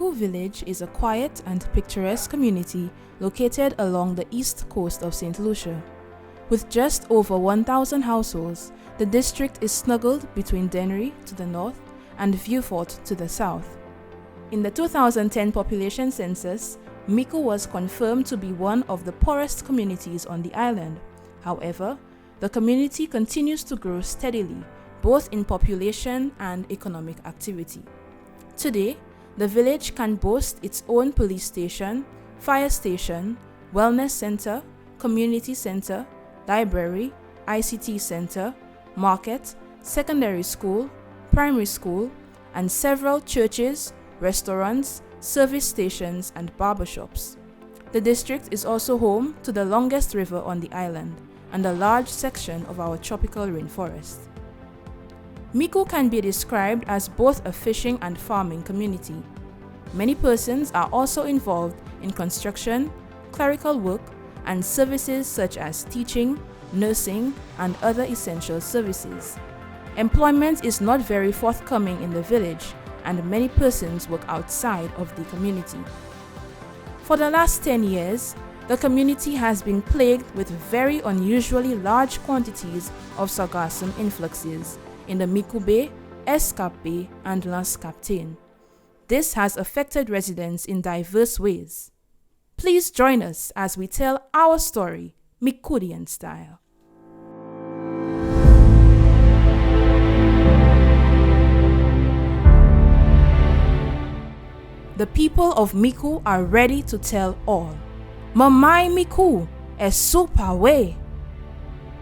Micoud Village is a quiet and picturesque community located along the east coast of St. Lucia. With just over 1,000 households, the district is snuggled between Dennery to the north and Vieux-Fort to the south. In the 2010 population census, Micoud was confirmed to be one of the poorest communities on the island. However, the community continues to grow steadily, both in population and economic activity. Today, the village can boast its own police station, fire station, wellness center, community center, library, ICT center, market, secondary school, primary school, and several churches, restaurants, service stations, and barbershops. The district is also home to the longest river on the island and a large section of our tropical rainforest. Micoud can be described as both a fishing and farming community. Many persons are also involved in construction, clerical work, and services such as teaching, nursing, and other essential services. Employment is not very forthcoming in the village, and many persons work outside of the community. For the last 10 years, the community has been plagued with very unusually large quantities of Sargassum influxes in the Micoud Bay, Escape Bay, and L'Anse Captain. This has affected residents in diverse ways. Please join us as we tell our story, Micoudian style. The people of Micoud are ready to tell all. Mamai Micoud is super way.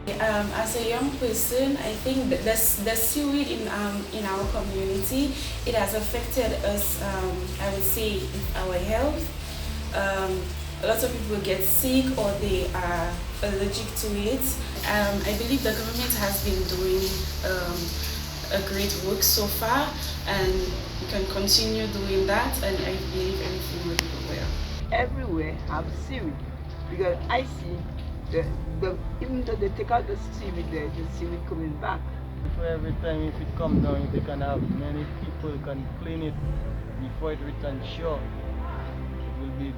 As a young person, I think that the seaweed in our community, it has affected us. I would say our health. A lot of people get sick or they are allergic to it. I believe the government has been doing a great work so far, and we can continue doing that, and I believe everything will go well. Everywhere have seaweed, because I see even though they take out the seaweed, the seaweed coming back. Every time if it comes down, they can have many people can clean it before it returns shore. It will be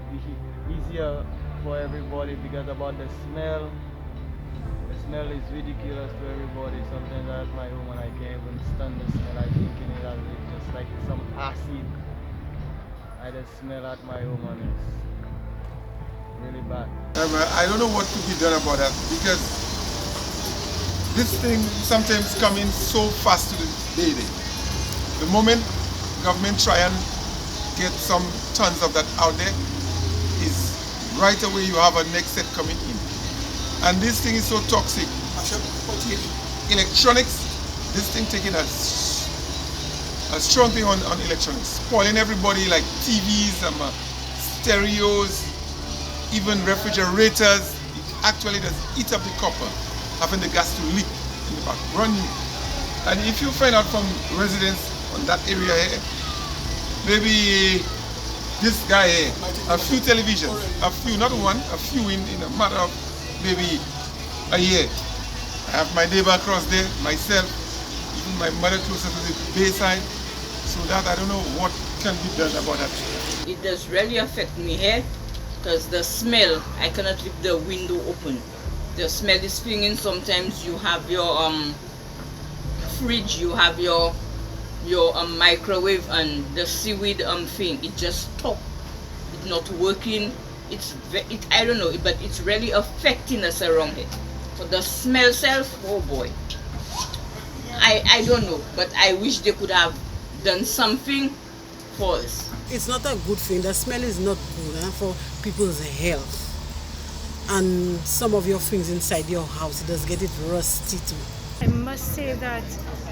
easier for everybody because about the smell. The smell is ridiculous to everybody. Sometimes at my home and I can't even stand the smell. I think it as it's just like some acid. I just smell at my home and it's really bad. I don't know what could be done about that, because this thing sometimes comes in so fast to the day. The moment government try and get some tons of that out there, is right away you have a next set coming in. And this thing is so toxic. Electronics, this thing taking a strong thing on electronics, spoiling everybody, like TVs, stereos, even refrigerators. It actually does eat up the copper, having the gas to leak in the back, run you. And if you find out from residents on that area here, maybe this guy here, a few televisions, a few, not one, a few in a matter of maybe a year. I have my neighbor across there, myself, even my mother closer to the bayside, so that I don't know what can be done about that. It does really affect me here, because the smell, I cannot leave the window open. The smell is stinging. Sometimes you have your fridge, you have your microwave, and the seaweed thing, it just stopped. It's not working. I don't know, but it's really affecting us around here. For the smell self, oh boy. I don't know, but I wish they could have done something for us. It's not a good thing. The smell is not good for people's health. And some of your things inside your house, it does get it rusty too. I must say that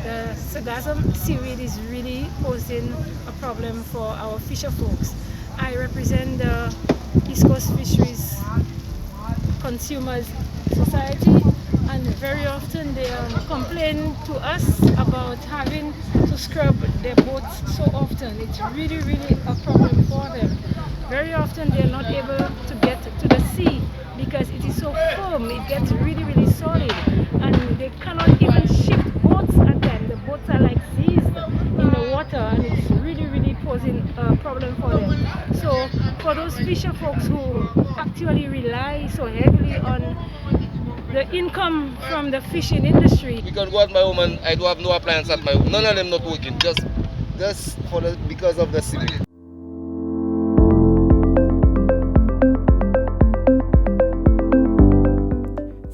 the Sargassum seaweed is really posing a problem for our fisher folks. I represent the East Coast Fisheries Consumers Society, and very often they complain to us about having to scrub their boats so often. It's really, really a problem for them. Very often they are not able to get to the sea because it is so firm, it gets really, really solid, and they cannot even shift boats at them. The boats are like seized in the water, and it's really, really posing a problem for them. those fisher folks who actually rely so heavily on the income from the fishing industry. We can go at my home and I do have no appliance at my home. None of them not working, just because of the city.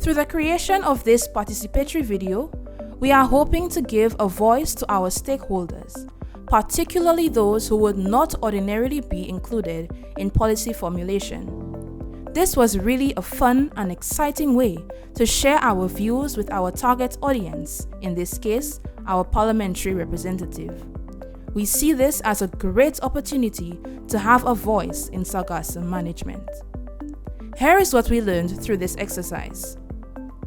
Through the creation of this participatory video, we are hoping to give a voice to our stakeholders, particularly those who would not ordinarily be included in policy formulation. This was really a fun and exciting way to share our views with our target audience, in this case, our parliamentary representative. We see this as a great opportunity to have a voice in Sargassum management. Here is what we learned through this exercise.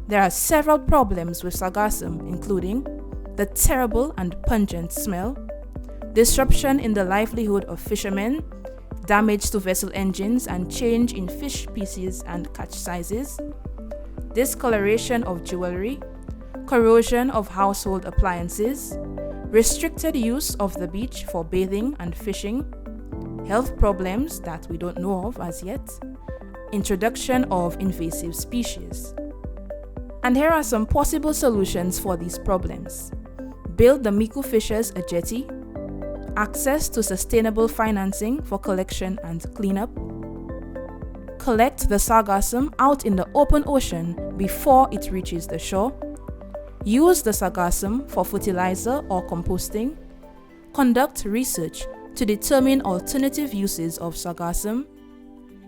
There are several problems with Sargassum, including the terrible and pungent smell, disruption in the livelihood of fishermen, damage to vessel engines and change in fish species and catch sizes, discoloration of jewelry, corrosion of household appliances, restricted use of the beach for bathing and fishing, health problems that we don't know of as yet, introduction of invasive species. And here are some possible solutions for these problems. Build the Micoud fishers a jetty, access to sustainable financing for collection and cleanup, collect the sargassum out in the open ocean before it reaches the shore, use the sargassum for fertilizer or composting, conduct research to determine alternative uses of sargassum,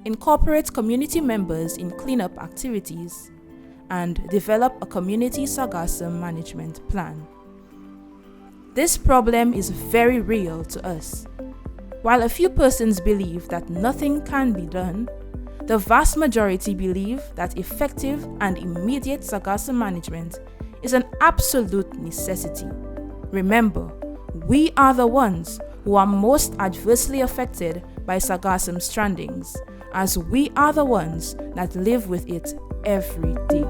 incorporate community members in cleanup activities, and develop a community sargassum management plan. This problem is very real to us. While a few persons believe that nothing can be done, the vast majority believe that effective and immediate sargassum management is an absolute necessity. Remember, we are the ones who are most adversely affected by sargassum strandings, as we are the ones that live with it every day.